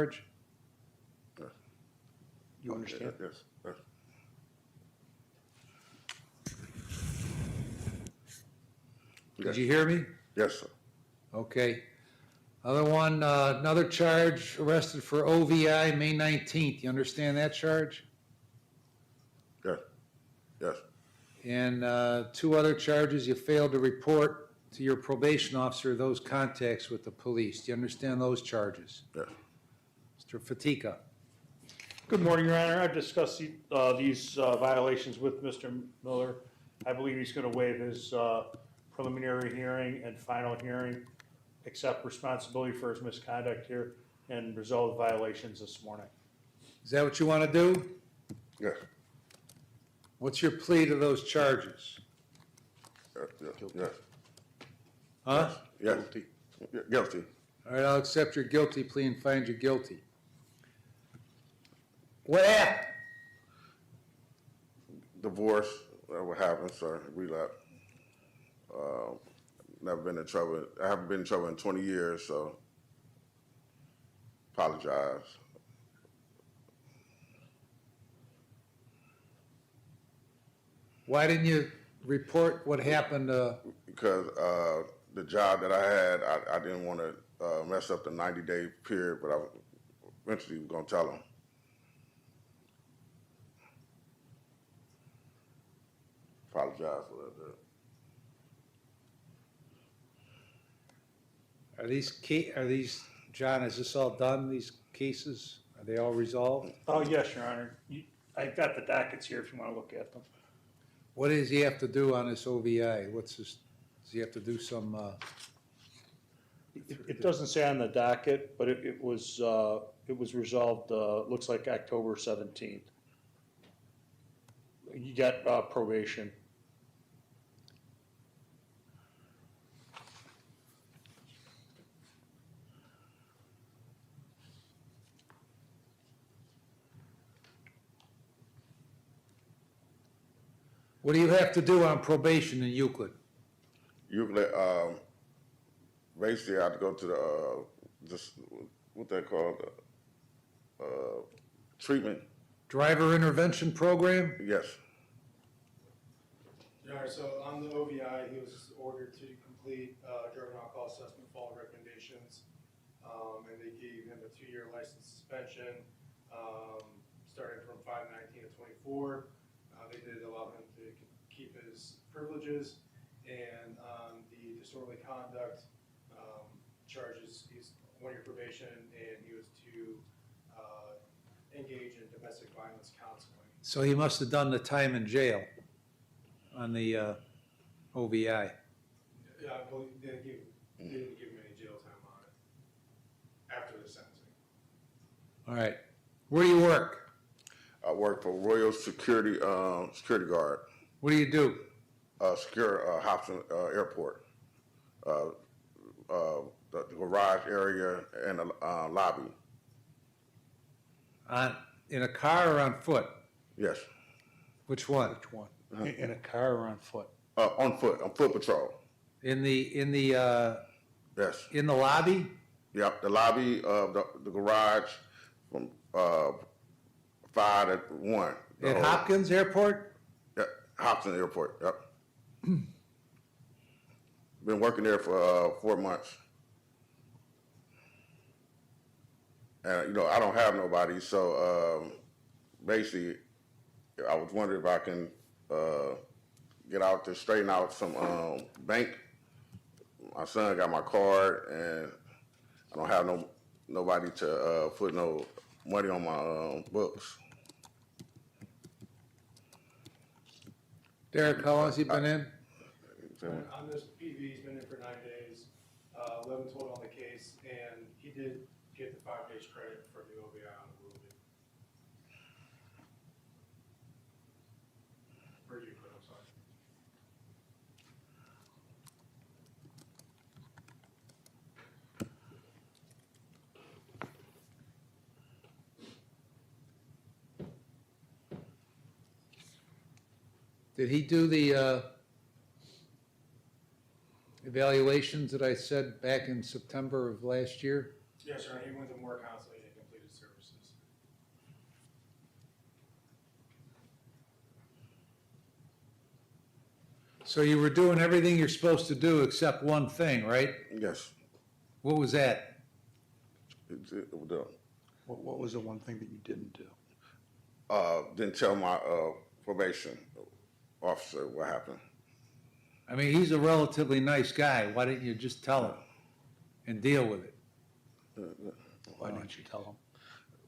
charge? Yes. You understand? Yes. Yes. Did you hear me? Yes, sir. Okay. Other one, another charge, arrested for OVI, May 19th. You understand that charge? Yes. Yes. And two other charges, you failed to report to your probation officer those contacts with the police. Do you understand those charges? Yes. Mr. Fatika. Good morning, Your Honor. I've discussed these violations with Mr. Miller. I believe he's going to waive his preliminary hearing and final hearing, accept responsibility for his misconduct here, and resolve violations this morning. Is that what you want to do? Yes. What's your plea to those charges? Yes. Yes. Huh? Yes. Guilty. All right, I'll accept your guilty plea and find you guilty. What happened? Divorce. What happened, sir? Relapse. Never been in trouble. I haven't been in trouble in 20 years, so apologize. Why didn't you report what happened? Because the job that I had, I didn't want to mess up the 90-day period, but I eventually was going to tell them. Apologize for that. Are these, John, is this all done, these cases? Are they all resolved? Oh, yes, Your Honor. I've got the dockets here if you want to look at them. What does he have to do on this OVI? What's this, does he have to do some, It doesn't say on the docket, but it was resolved, looks like October 17th. You got probation. what do you have to do on probation in Euclid? Euclid, basically I had to go to the, just, what they call the, treatment. Driver intervention program? Yes. Your Honor, so on the OVI, he was ordered to complete drug and alcohol assessment, follow recommendations, and they gave him a 2-year license suspension, starting from 5/19 of 24. They did allow him to keep his privileges, and on the disorderly conduct charges, he's 1-year probation, and he was to engage in domestic violence counseling. So he must have done the time in jail on the OVI. Yeah, I believe they didn't give him any jail time on it after the sentencing. All right. Where do you work? I work for Royal Security, security guard, What do you do? secure Hobson Airport, the garage area and the lobby. In a car or on foot? Yes. Which one? Which one? In a car or on foot? On foot patrol. In the Yes. in the lobby? Yep. The lobby of the garage from 5 to 1. At Hopkins Airport? Yep. Hobson Airport. Yep. Been working there for 4 months. And, I don't have nobody, so basically, I was wondering if I can get out to straighten out some bank. My son got my card, and I don't have nobody to put no money on my books. Derek, how long has he been in? On this PV, he's been in for 9 days, 11 total on the case, and he did get the 5 days credit for the OVI on the ruling. For Euclid, I'm sorry. Did he do the evaluations that I said back in September of last year? Yes, sir, he went to more counseling and completed his services. So you were doing everything you're supposed to do except one thing, right? Yes. What was that? What was the one thing that you didn't do? Didn't tell my probation officer what happened. I mean, he's a relatively nice guy. Why didn't you just tell him and deal with it? Why didn't you tell him?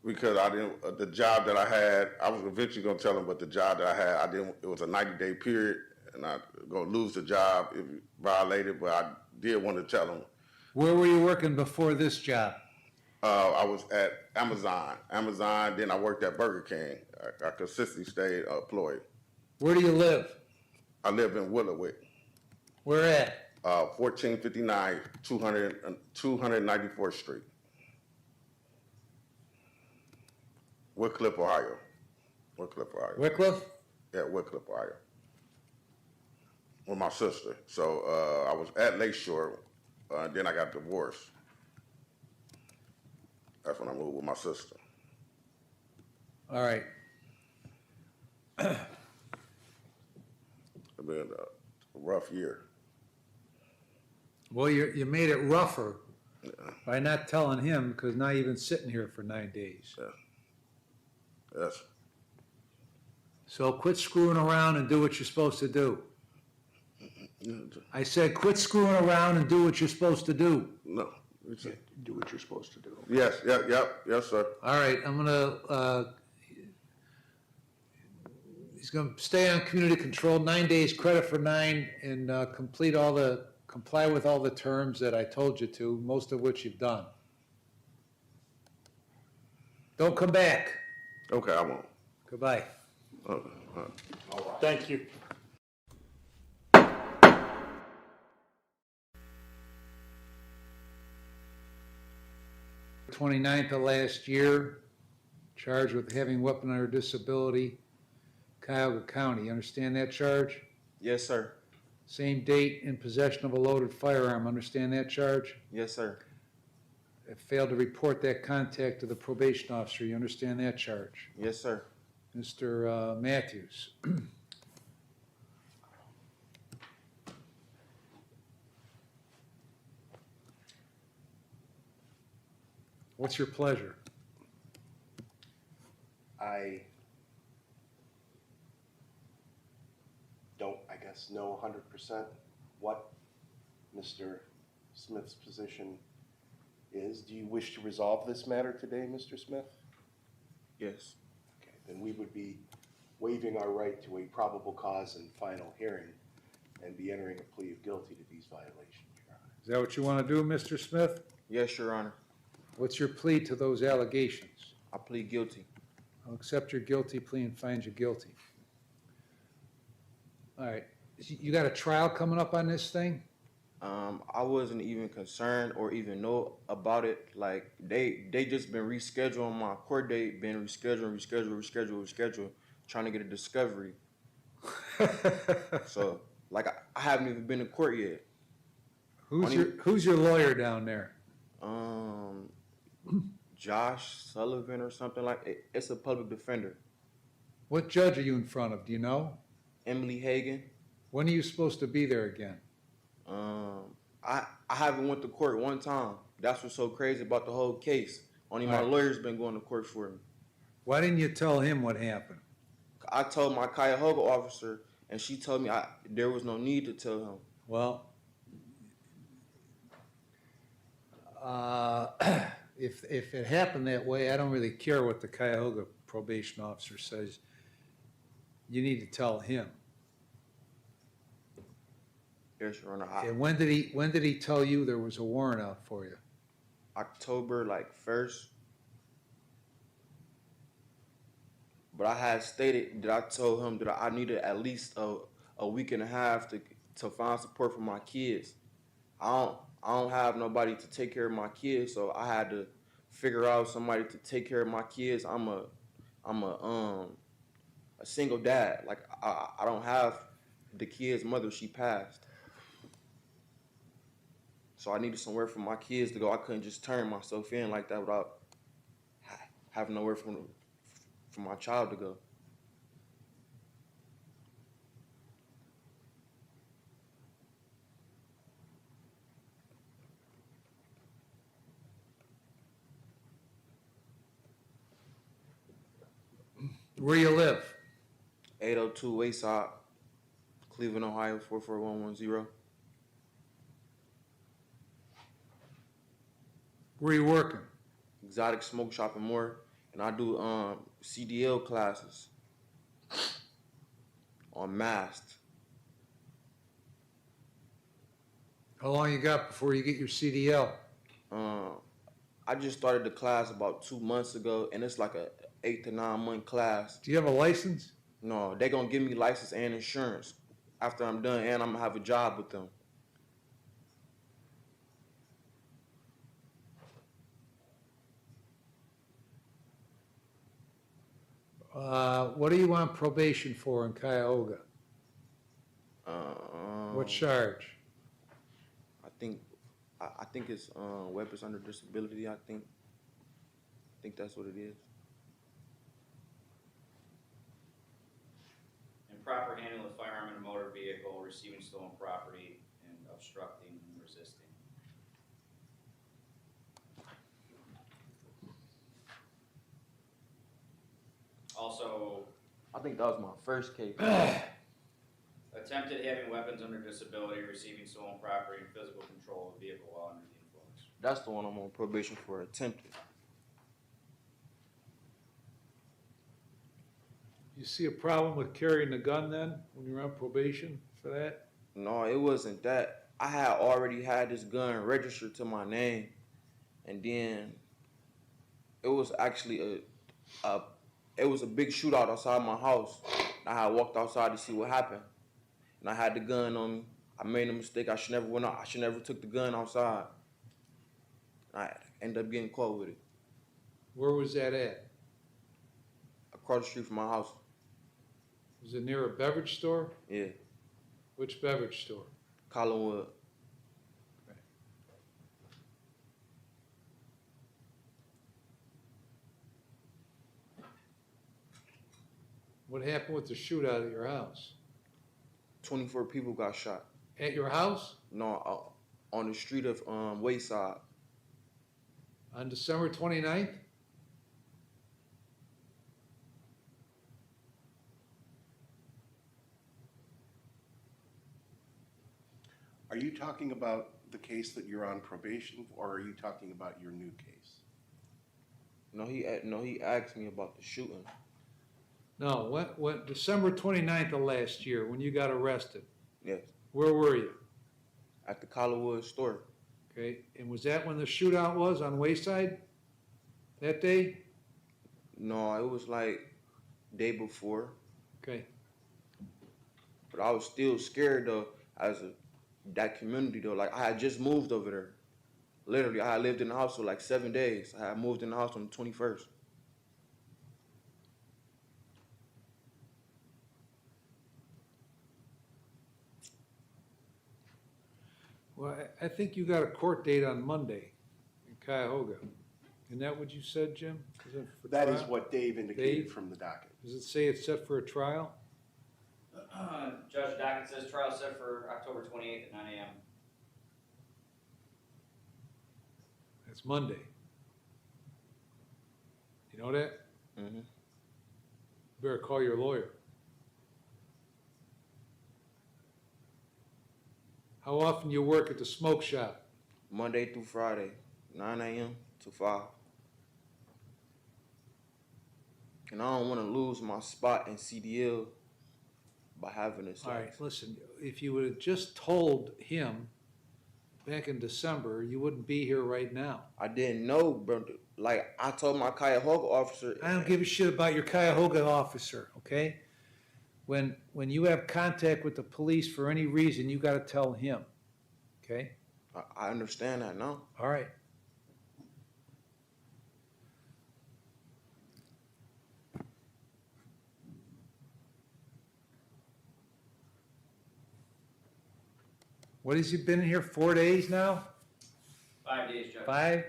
Because I didn't, the job that I had, I was eventually going to tell him, but the job that I had, I didn't, it was a 90-day period, and I going to lose the job if you violated, but I did want to tell him. Where were you working before this job? I was at Amazon, then I worked at Burger King. I consistently stayed employed. Where do you live? I live in Willowick, Where at? 1459 294th Street. Wickliffe, Ohio. Wycliffe? Yeah, Wickliffe, Ohio. With my sister. So I was at Lakeshore, then I got divorced. That's when I moved with my sister. All right. It's been a rough year. Well, you made it rougher by not telling him, because now you've been sitting here for 9 days. Yes. So quit screwing around and do what you're supposed to do. I said quit screwing around and do what you're supposed to do. No. Do what you're supposed to do. Yes, yes, sir. All right, I'm gonna, he's gonna stay on community control, 9 days, credit for 9, and comply with all the terms that I told you to, most of which you've done. Don't come back. Okay, I won't. Goodbye. Okay, all right. Thank you. 29th of last year, charged with having weapon under disability, Cuyahoga County. You understand that charge? Yes, sir. Same date, in possession of a loaded firearm. Understand that charge? Yes, sir. Have failed to report that contact to the probation officer. You understand that charge? Yes, sir. Mr. Matthews. What's your pleasure? I don't, I guess, know 100% what Mr. Smith's position is. Do you wish to resolve this matter today, Mr. Smith? Yes. Okay, then we would be waiving our right to a probable cause and final hearing and be entering a plea of guilty to these violations, Your Honor. Is that what you want to do, Mr. Smith? Yes, Your Honor. What's your plea to those allegations? I plead guilty. I'll accept your guilty plea and find you guilty. All right. You got a trial coming up on this thing? I wasn't even concerned or even know about it. Like they just been rescheduling my court date, been rescheduled, trying to get a discovery. So like I haven't even been in court yet. Who's your lawyer down there? Josh Sullivan or something like it. It's a public defender. What judge are you in front of? Do you know? Emily Hagan. When are you supposed to be there again? I haven't went to court one time. That's what's so crazy about the whole case. Only my lawyer's been going to court for me. Why didn't you tell him what happened? I told my Cuyahoga officer, and she told me there was no need to tell him. Well, if it happened that way, I don't really care what the Cuyahoga probation officer says. You need to tell him. Yes, Your Honor. And when did he tell you there was a warrant out for you? October 1st. But I had stated that I told him that I needed at least a week and a half to find support for my kids. I don't have nobody to take care of my kids, so I had to figure out somebody to take care of my kids. I'm a single dad. Like I don't have the kid's mother. She passed. So I needed somewhere for my kids to go. I couldn't just turn myself in like that without have nowhere for my child to go. Where you live? 802 Wayside, Cleveland, Ohio 44110. Where you working? Exotic Smoke Shop and more, and I do CDL classes on Masked. How long you got before you get your CDL? I just started the class about 2 months ago, and it's like a 8 to 9 month class. Do you have a license? No, they gonna give me license and insurance after I'm done, and I'm gonna have a job with them. What are you on probation for in Cuyahoga? What charge? I think it's weapons under disability. I think that's what it is. Improper handling of firearm in a motor vehicle, receiving stolen property, and obstructing and resisting. Also, I think that was my first case. attempted having weapons under disability, receiving stolen property, and physical control of a vehicle while under the influence. That's the one I'm on probation for, attempted. You see a problem with carrying a gun then, when you're on probation for that? No, it wasn't that. I had already had this gun registered to my name, and then it was actually it was a big shootout outside my house. I had walked outside to see what happened, and I had the gun on me. I made a mistake. I should never went out. I should never took the gun outside. I ended up getting caught with it Where was that at? across the street from my house. Was it near a beverage store? Yeah, Which beverage store? Collinwood. What happened with the shootout at your house? 24 people got shot. At your house? No, on the street of Wayside. On December 29th? Are you talking about the case that you're on probation, or are you talking about your new case? No, he asked me about the shooting. No, what, December 29th of last year, when you got arrested, Yes, where were you? at the Collinwood store. Okay, and was that when the shootout was on Wayside? That day? No, it was like day before, Okay, but I was still scared though. That community though, like I had just moved over there. Literally, I had lived in the house for like 7 days. I had moved in the house on the 21st. well, I think you got a court date on Monday in Cuyahoga. Isn't that what you said, Jim? Is it for That is trial? what Dave indicated Dave? from the docket. Does it say it's set for a trial? Judge docket says trial set for October 28th at 9 a.m. It's Monday. You know that? Mm-hmm. Better call your lawyer. How often you work at the smoke shop? Monday through Friday, 9 a.m. to 5. And I don't want to lose my spot in CDL by having this. All right, listen, if you would have just told him back in December, you wouldn't be here right now. I didn't know, bro. Like I told my Cuyahoga officer. I don't give a shit about your Cuyahoga officer, okay? When you have contact with the police for any reason, you gotta tell him, okay? I understand that now. All right. What has he been in here, 4 days now? 5 days, Judge. 5?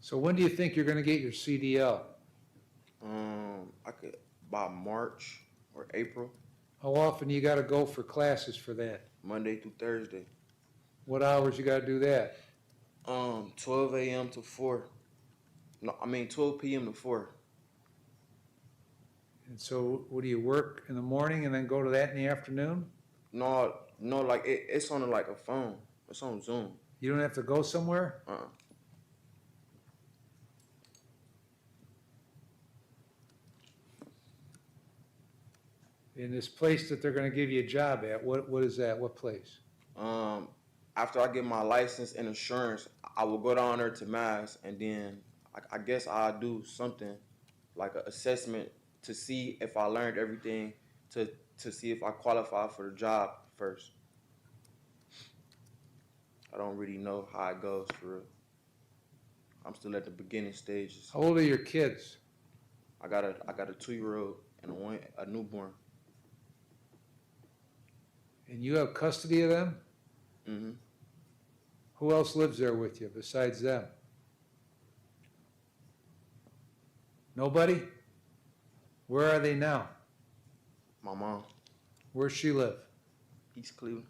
So when do you think you're gonna get your CDL? I could by March or April, How often you gotta go for classes for that? Monday through Thursday. What hours you gotta do that? 12 a.m. to 4. No, I mean 12 p.m. to 4. And so, what do you work in the morning and then go to that in the afternoon? No, like it's on like a phone. It's on Zoom. You don't have to go somewhere? In this place that they're gonna give you a job at, what is that? What place? After I get my license and insurance, I will go down there to Mass, and then I guess I'll do something like an assessment to see if I learned everything, to see if I qualify for the job first. I don't really know how it goes for real. I'm still at the beginning stages. How old are your kids? I got a 2-year-old and a newborn. And you have custody of them? Mm-hmm. Who else lives there with you besides them? Nobody? Where are they now? My mom, Where's she live? East Cleveland.